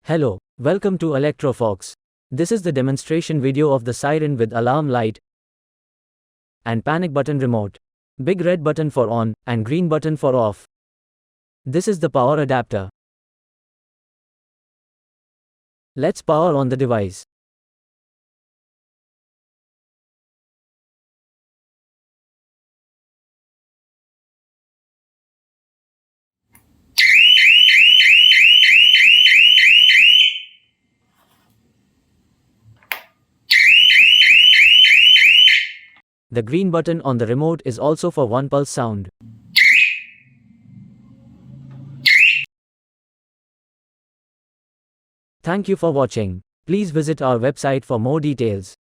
Hello, welcome to ElectroFox. This is the demonstration video of the siren with alarm light and panic button remote. Big red button for on and green button for off. This is the power adapter. Let's power on the device. The green button on the remote is also for one pulse sound. Thank you for watching. Please visit our website for more details.